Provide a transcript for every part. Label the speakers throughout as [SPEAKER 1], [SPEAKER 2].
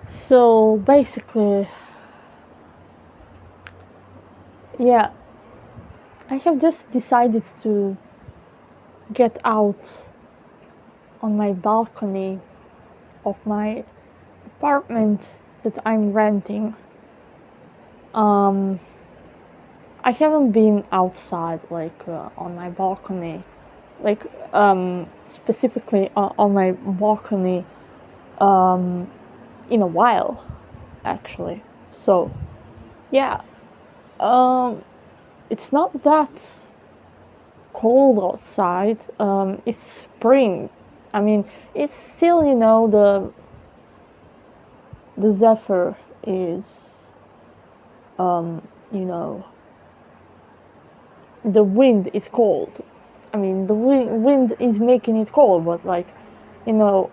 [SPEAKER 1] So basically, yeah, I have just decided to get out on my balcony of my apartment that I'm renting. Um, I haven't been outside like on my balcony, like specifically on my balcony um, in a while, actually. So yeah, um, it's not that cold outside. It's spring. I mean, it's still, the zephyr is, you know, the wind is cold. I mean, the wind is making it cold, but like, you know,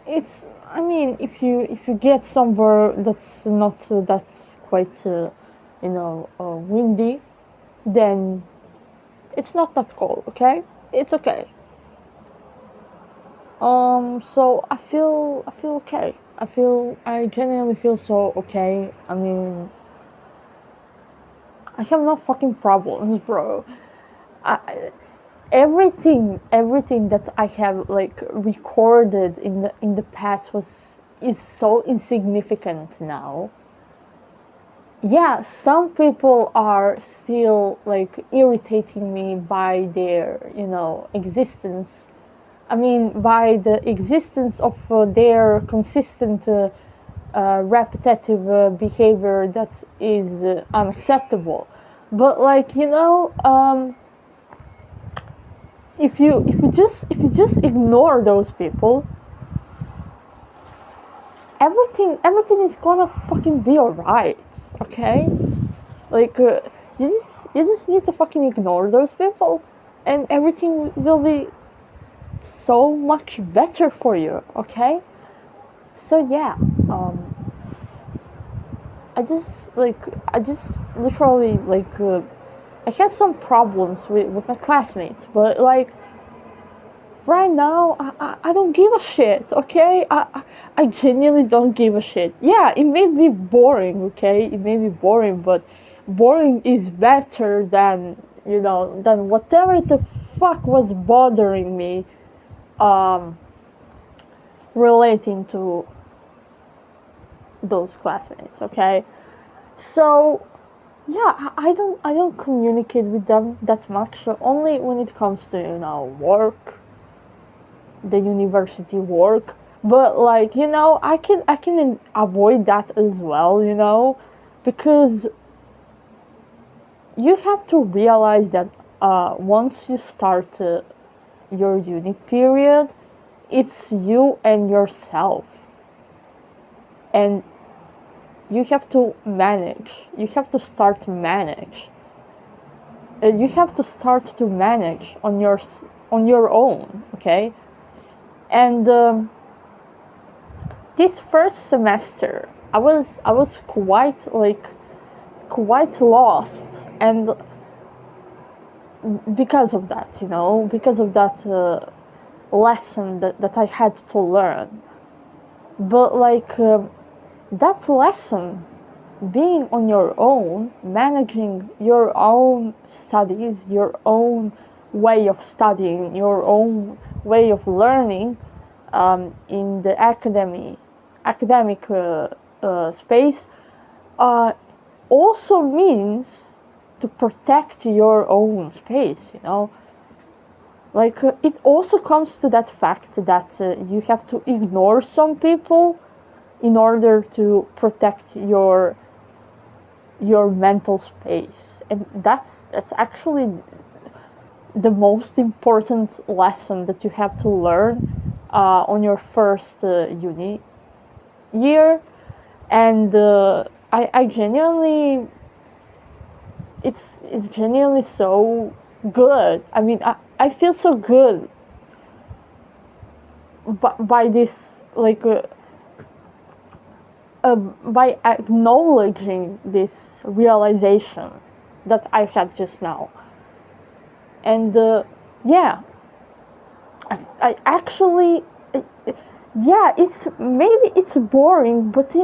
[SPEAKER 1] it's. I mean, if you get somewhere that's not that's quite, windy, then it's not that cold. Okay, it's okay. So I feel okay. I genuinely feel so okay. I mean, I have no fucking problems, bro. I, everything that I have like recorded in the past was is so insignificant now. Yeah, some people are still like irritating me by their, existence. I mean, by the existence of their consistent, repetitive behavior that is unacceptable. But like, if you just ignore those people, everything is gonna fucking be alright. Okay, like you just need to fucking ignore those people, and everything will be so much better for you. Okay, so yeah, I just literally I had some problems with my classmates, but like right now, I don't give a shit, okay? I genuinely don't give a shit. Yeah, it may be boring, okay? It may be boring, but boring is better than whatever the fuck was bothering me, um, relating to those classmates, okay? So, yeah, I don't communicate with them that much, so only when it comes to, work, the university work, but like, I can avoid that as well, because you have to realize that once you start your uni period, it's you and yourself, and you have to start to manage, and you have to start to manage on your own, okay? And this first semester, I was quite lost, and because of that lesson that I had to learn. But like that lesson, being on your own, managing your own studies, your own way of studying, your own way of learning, in the academic space, uh, also means to protect your own space. Like it also comes to that fact that you have to ignore some people in order to protect your mental space, and that's actually the most important lesson that you have to learn on your first uni year. And I genuinely, it's genuinely so good. I mean, I feel so good by this, like by acknowledging this realization that I had just now. And yeah, I actually, yeah, it's maybe it's boring, but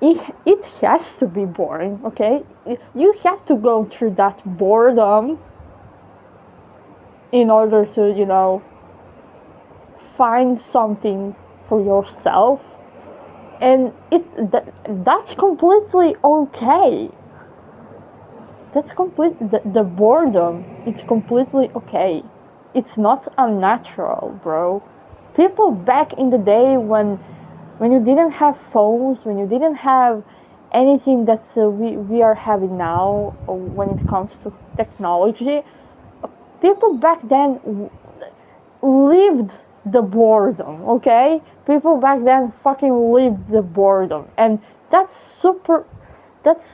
[SPEAKER 1] it has to be boring, okay? You have to go through that boredom in order to, find something for yourself, and that's completely okay. That's the boredom. It's completely okay. It's not unnatural, bro. People back in the day when you didn't have phones, when you didn't have anything that we are having now when it comes to technology, people back then lived the boredom, okay? People back then fucking lived the boredom. And that's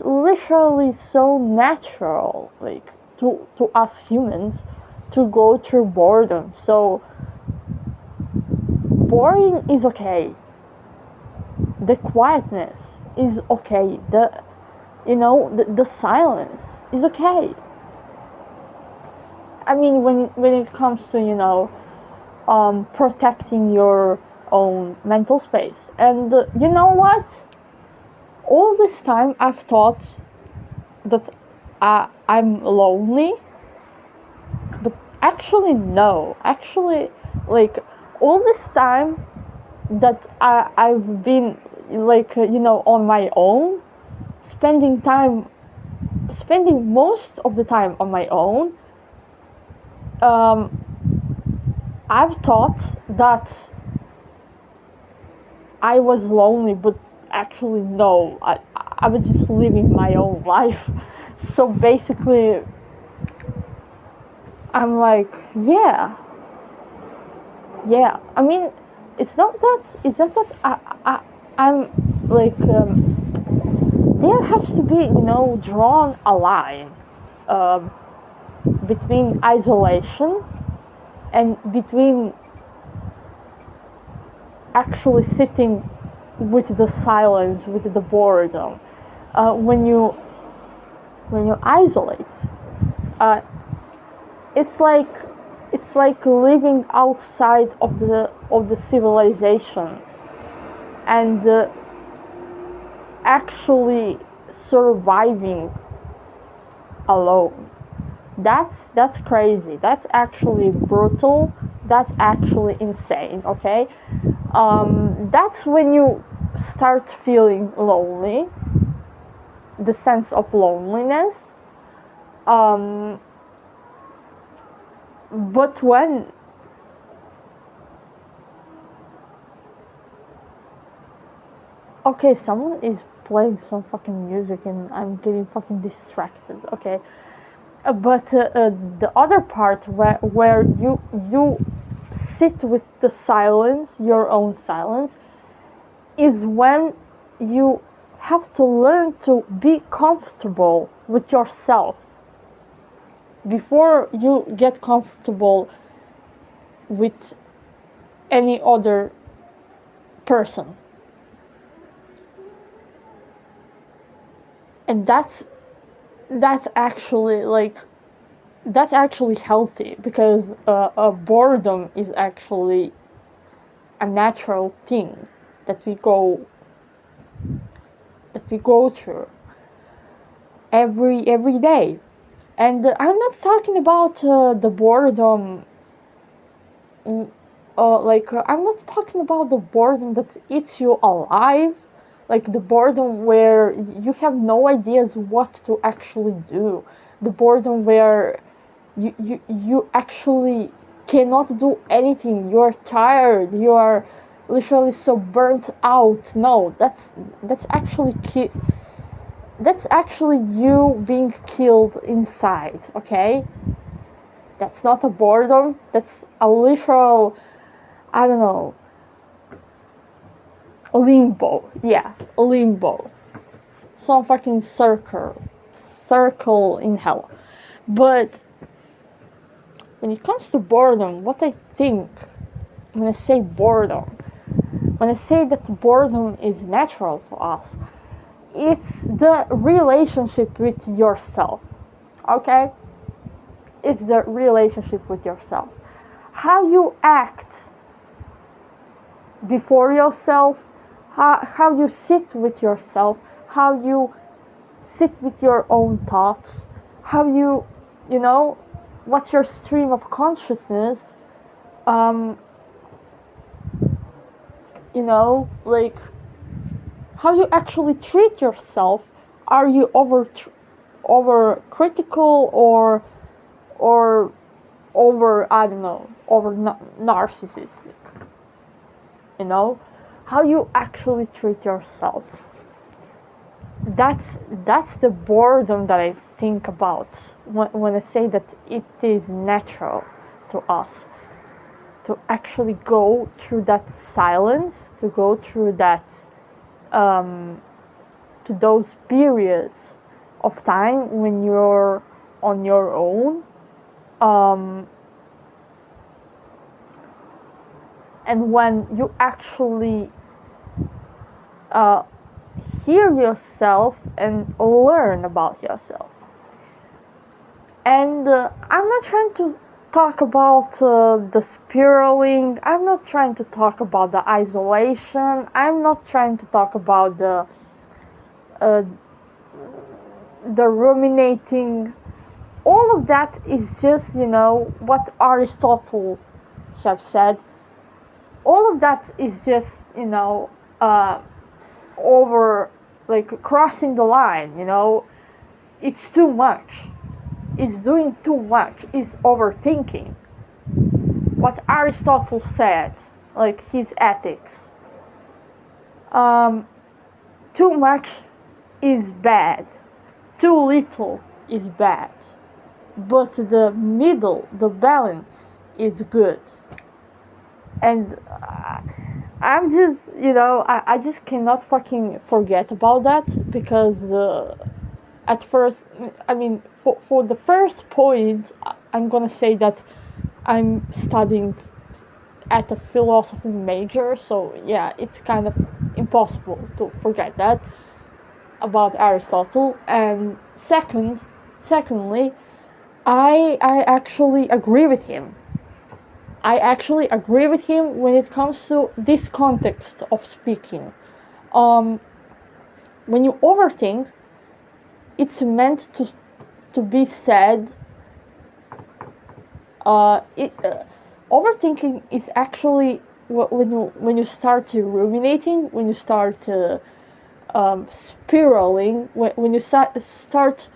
[SPEAKER 1] literally so natural, like, to us humans to go through boredom. So, boring is okay. The quietness is okay. The silence is okay. I mean, when it comes to, protecting your own mental space. And you know what? All this time I've thought that I'm lonely, but actually no. Actually, like, all this time that I've been, like, on my own, spending most of the time on my own, I've thought that I was lonely, but actually no. I was just living my own life. So basically, I'm like, yeah. I mean, it's not that I'm like, there has to be, drawn a line um, between isolation and between actually sitting with the silence, with the boredom. When you isolate, uh, it's like living outside of the civilization, and actually surviving alone. That's crazy. That's actually brutal. That's actually insane. Okay, that's when you start feeling lonely, the sense of loneliness. Um, but when okay, someone is playing some fucking music and I'm getting fucking distracted. Okay, but the other part where you sit with the silence, your own silence, is when you have to learn to be comfortable with yourself before you get comfortable with any other person. And that's actually like that's actually healthy, because boredom is actually a natural thing that we go through every day. And I'm not talking about the boredom. I'm not talking about the boredom that eats you alive, like the boredom where you have no ideas what to actually do, the boredom where you actually cannot do anything, you're tired, you are literally so burnt out. No, that's actually you being killed inside, okay? That's not a boredom, that's a literal, I don't know, limbo. Yeah, limbo. Some fucking circle in hell. But when it comes to boredom, what I think when I say boredom, when I say that boredom is natural to us, it's the relationship with yourself. Okay? It's the relationship with yourself. How you act before yourself, how you sit with yourself, how you sit with your own thoughts, how you know, what's your stream of consciousness, um, you know, like how you actually treat yourself. Are you over critical or over, I don't know, over narcissistic? You know, how you actually treat yourself. That's the boredom that I think about when I say that it is natural to us to actually go through that silence, to go through that, to those periods of time when you're on your own, and when you actually hear yourself and learn about yourself. And I'm not trying to talk about the spiraling. I'm not trying to talk about the isolation. I'm not trying to talk about the ruminating. All of that is just, you know, what Aristotle have said. All of that is just, you know, over, like, crossing the line, you know. It's too much. It's doing too much. It's overthinking. What Aristotle said, like his ethics. Too much is bad. Too little is bad. But the middle, the balance, is good. And I'm just, you know, I just cannot fucking forget about that, because at first, I mean, for the first point, I'm gonna say that I'm studying at a philosophy major, so yeah, it's kind of impossible to forget that about Aristotle. And secondly, I actually agree with him. I actually agree with him when it comes to this context of speaking. When you overthink, it's meant to be said. Overthinking is actually when you start ruminating, when you start spiraling, when you start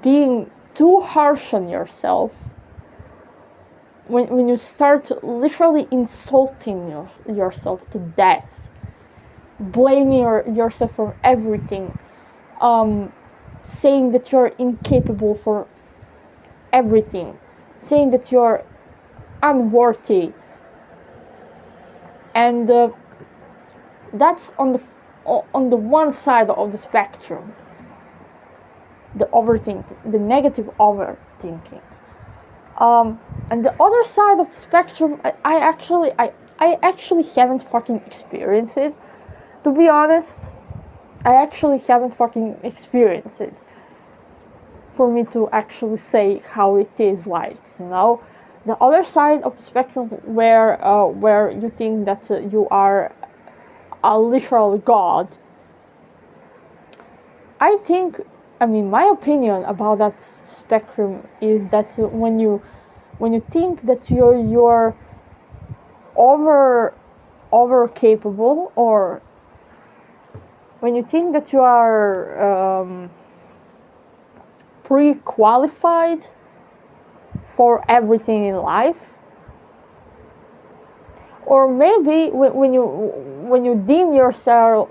[SPEAKER 1] being too harsh on yourself, when you start literally insulting yourself to death, blaming yourself for everything, saying that you're incapable for everything, saying that you're unworthy, and that's on the one side of the spectrum, the overthinking, the negative overthinking. And the other side of the spectrum, I actually haven't fucking experienced it, to be honest. I actually haven't fucking experienced it for me to actually say how it is like, you know. The other side of the spectrum where you think that you are a literal god. I mean, my opinion about that spectrum is that when you think that you're over capable, or when you think that you are pre-qualified for everything in life, or maybe when you deem yourself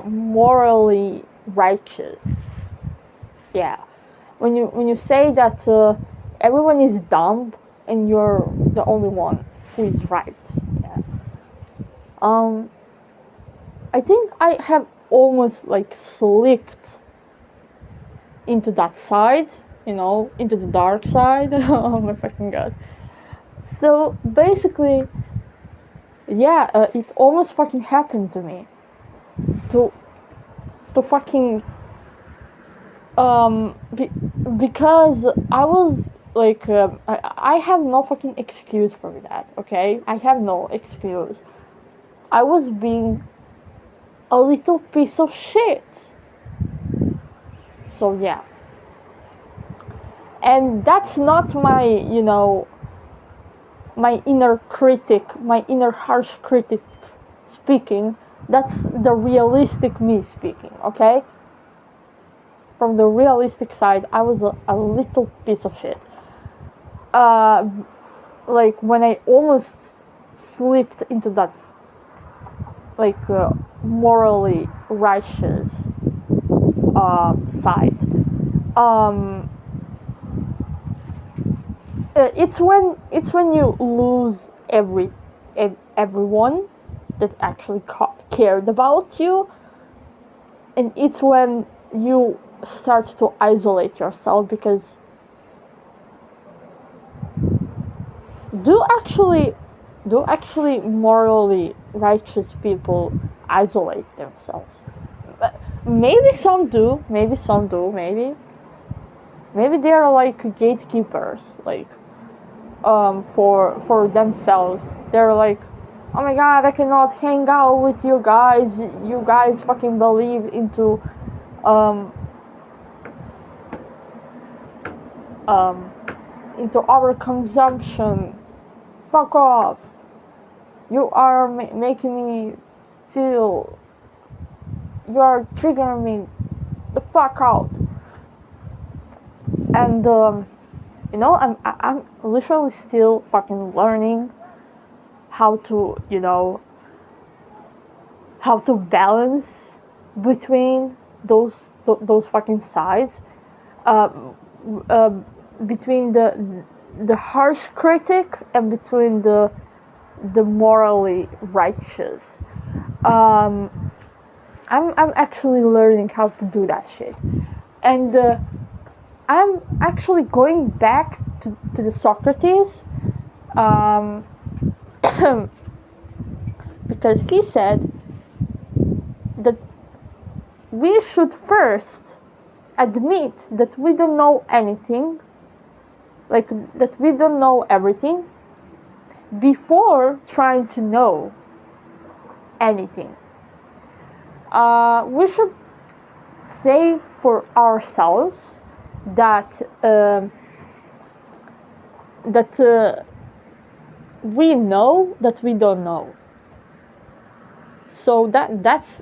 [SPEAKER 1] morally righteous, yeah, when you say that everyone is dumb and you're the only one who is right, yeah. I think I have almost like slipped into that side, you know, into the dark side. Oh my fucking god. So basically, yeah, it almost fucking happened to me. To fucking because I was like I have no fucking excuse for that. Okay, I have no excuse. I was being a little piece of shit. So yeah, and that's not my, my inner critic, my inner harsh critic speaking. That's the realistic me speaking. Okay, from the realistic side, I was a little piece of shit. Like when I almost slipped into that, like morally righteous side. Um, it's when you lose everyone that actually cared about you, and it's when you start to isolate yourself, because do actually morally righteous people isolate themselves? Maybe some do, maybe they are like gatekeepers, like for themselves. They're like, oh my god, I cannot hang out with you guys. You guys fucking believe into um into our consumption. Fuck off. You are making me feel. You are triggering me the fuck out. And I'm literally still fucking learning how to balance between those fucking sides, uh, uh, between the harsh critic and between the morally righteous. I'm actually learning how to do that shit, and I'm actually going back to the Socrates, um, because he said that we should first admit that we don't know anything, like that we don't know everything, before trying to know anything. We should say for ourselves that we know that we don't know. So that's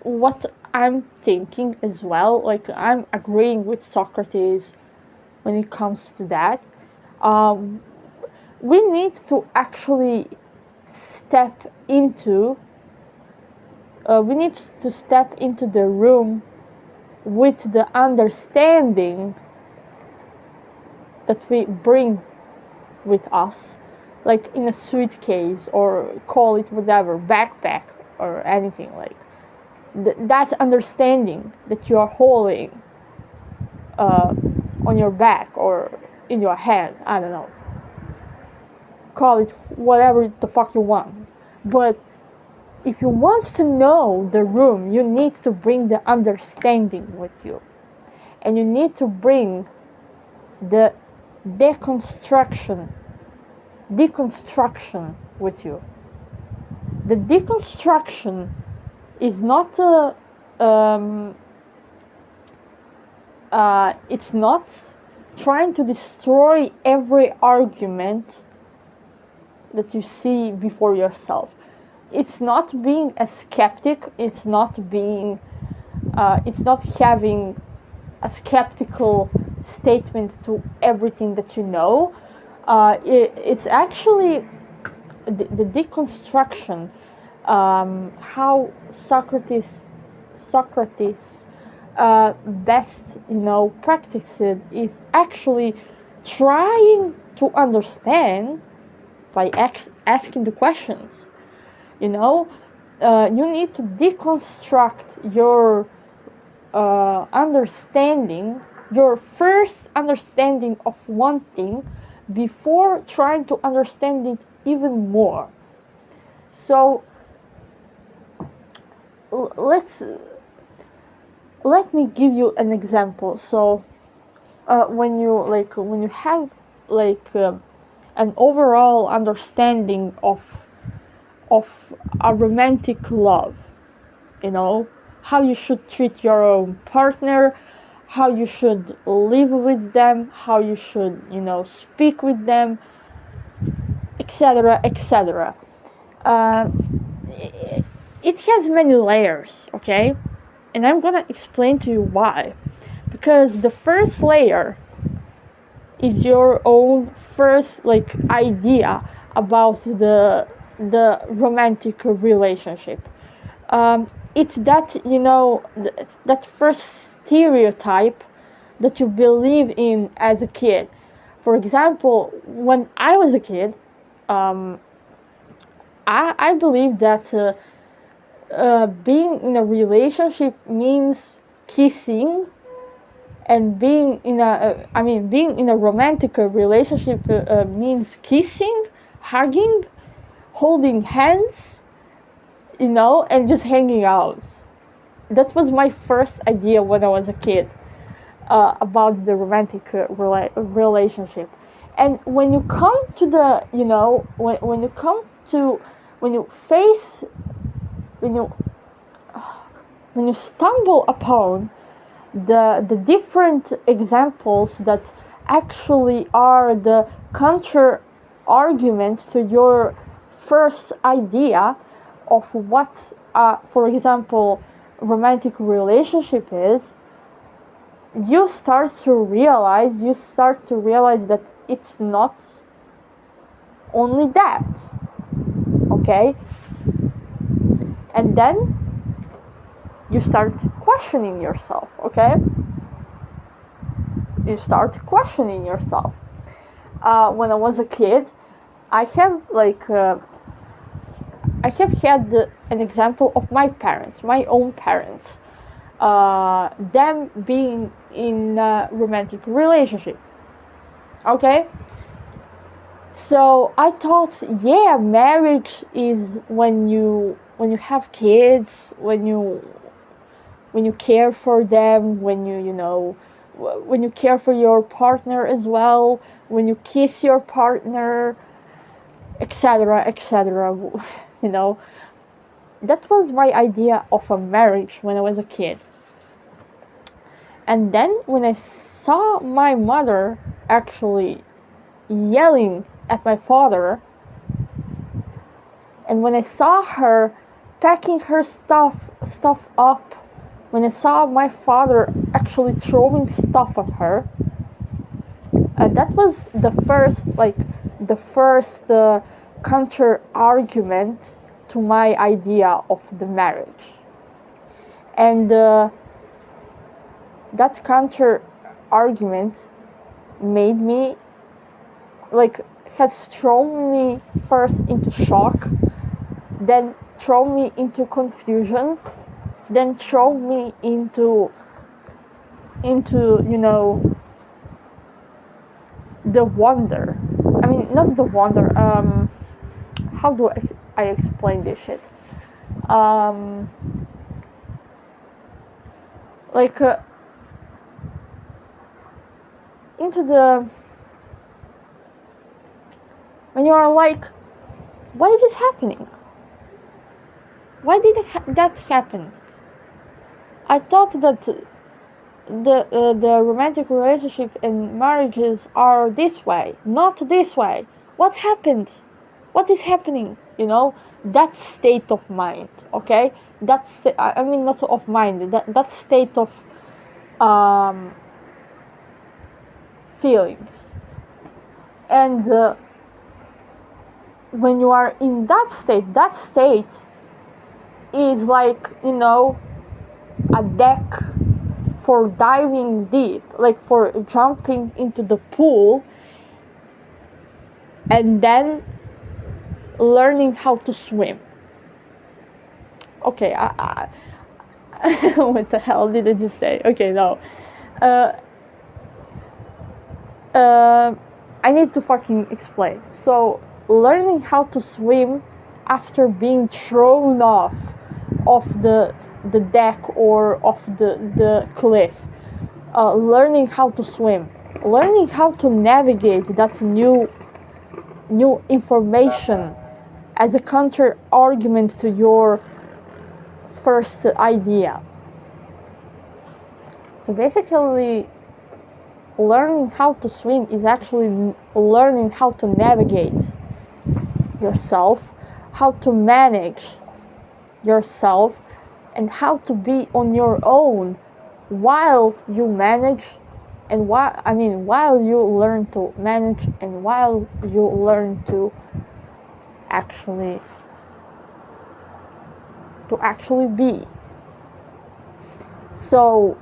[SPEAKER 1] what I'm thinking as well. Like, I'm agreeing with Socrates when it comes to that. We need to actually step into. We need to step into the room with the understanding that we bring with us, like in a suitcase, or call it whatever, backpack or anything, like that understanding that you are holding on your back or in your hand. I don't know, call it whatever the fuck you want. But if you want to know the room, you need to bring the understanding with you, and you need to bring the deconstruction with you. The deconstruction is not it's not trying to destroy every argument that you see before yourself. It's not being a skeptic. It's not having a skeptical statement to everything that you know. It's actually the deconstruction. How Socrates best practiced it is actually trying to understand by asking the questions. You need to deconstruct your understanding, your first understanding of one thing, before trying to understand it even more. So let me give you an example. So when you have like an overall understanding of a romantic love, you know, how you should treat your own partner, how you should live with them, how you should, speak with them, etc., etc. Uh, it has many layers, okay? And I'm gonna explain to you why. Because the first layer is your own first idea about the romantic relationship. It's that that first stereotype that you believe in as a kid. For example, when I was a kid, I believe that being in a relationship means kissing, and being in a romantic relationship means kissing, hugging, holding hands, and just hanging out. That was my first idea when I was a kid about the romantic relationship. And when you come to the, when you come to, when you face, when you when you stumble upon the different examples that actually are the counter arguments to your first idea of what, for example, romantic relationship is, you start to realize that it's not only that, okay? And then you start questioning yourself, okay? You start questioning yourself. When I was a kid, I have had an example of my parents, my own parents, them being in a romantic relationship, okay? So I thought, yeah, marriage is when you have kids, when you care for them, when when you care for your partner as well, when you kiss your partner, etc., etc. That was my idea of a marriage when I was a kid. And then when I saw my mother actually yelling at my father, and when I saw her packing her stuff up, when I saw my father actually throwing stuff at her, that was the first counter argument to my idea of the marriage. And that counter argument made me has thrown me first into shock, then thrown me into confusion, then thrown me into the wonder. I mean, not the wonder. How do I explain this shit? Into the, when you are like, why is this happening? Why did that happen? I thought that the romantic relationship and marriages are this way, not this way. What happened? What is happening? That state of mind, okay? That's, I mean, not of mind. That state of feelings. And when you are in that state is like, a deck for diving deep, like for jumping into the pool and then learning how to swim. Okay, what the hell did I just say? Okay, no. I need to fucking explain. So, learning how to swim after being thrown off the deck or off the cliff. learning how to swim, learning how to navigate that new information as a counter argument to your first idea. So basically, learning how to swim is actually learning how to navigate yourself, how to manage yourself, and how to be on your own while you manage, and while you learn to manage, and while you learn to actually be. So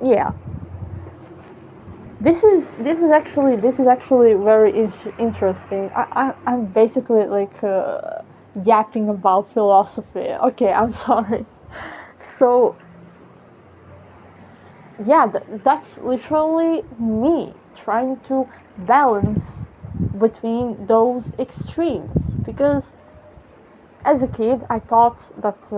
[SPEAKER 1] yeah, this is actually very interesting. I'm basically like yapping about philosophy. Okay, I'm sorry. So yeah, that's literally me trying to balance between those extremes, because as a kid I thought that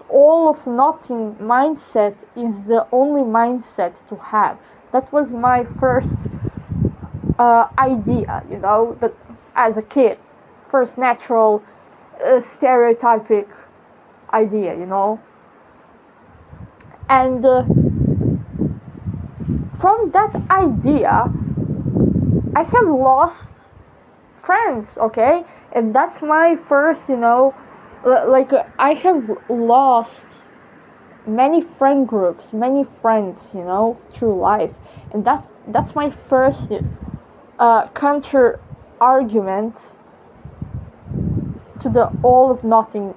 [SPEAKER 1] all of nothing mindset is the only mindset to have. That was my first idea, that as a kid, first natural stereotypic idea, and from that idea I have lost friends, okay, and that's my first, like I have lost many friend groups, many friends, through life, and that's my first counter argument to the all of nothing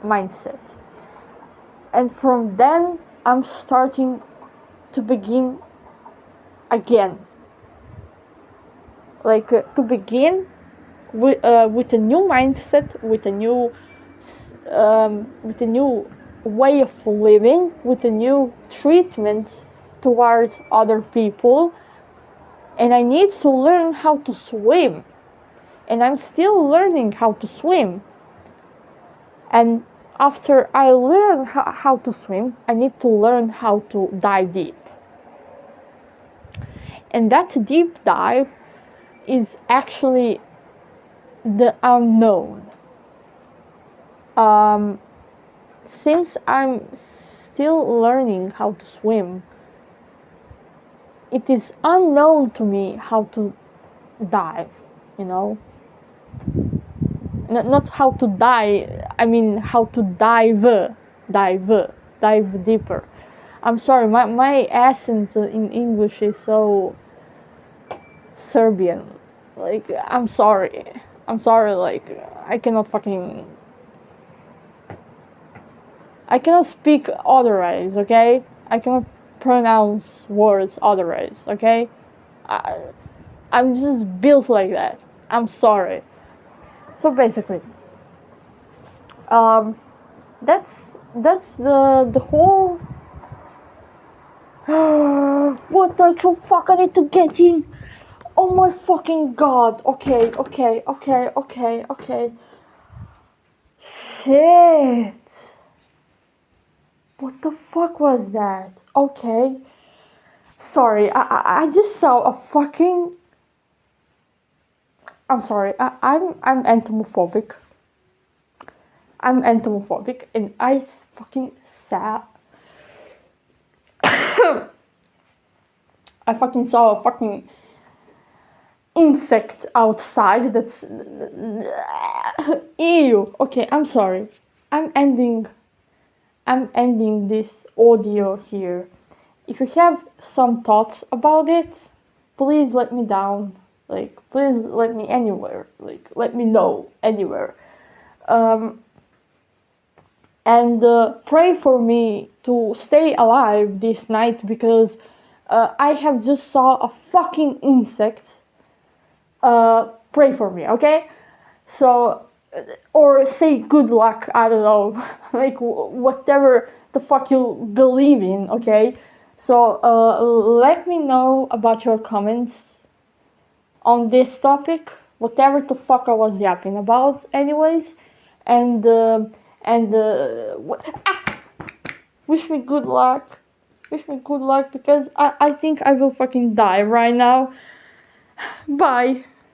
[SPEAKER 1] mindset. And from then I'm starting to begin again, like to begin with a new mindset, with a new way of living, with a new treatment towards other people. And I need to learn how to swim, and I'm still learning how to swim. And after I learn how to swim, I need to learn how to dive deep. And that deep dive is actually the unknown. Since I'm still learning how to swim, it is unknown to me how to dive, not how to die, I mean how to dive deeper. I'm sorry, my accent in English is so Serbian. Like, I'm sorry, like, I cannot speak otherwise, okay? I cannot pronounce words otherwise, okay? I'm just built like that. I'm sorry. So basically, that's the whole. What the fuck? I need to get in. Oh my fucking god. Okay. Shit. What the fuck was that? Okay. Sorry, I just saw a fucking. I'm sorry, I'm entomophobic. And I fucking saw. I fucking saw a fucking insect outside that's. Ew. Okay, I'm sorry. I'm ending this audio here. If you have some thoughts about it, please let me down. Like, please let me anywhere. Like, let me know anywhere. And pray for me to stay alive this night, because I have just saw a fucking insect. Pray for me, okay? So, or say good luck, I don't know. Like, whatever the fuck you believe in, okay? So, let me know about your comments on this topic, whatever the fuck I was yapping about anyways. And Wish me good luck. Wish me good luck because I think I will fucking die right now. Bye.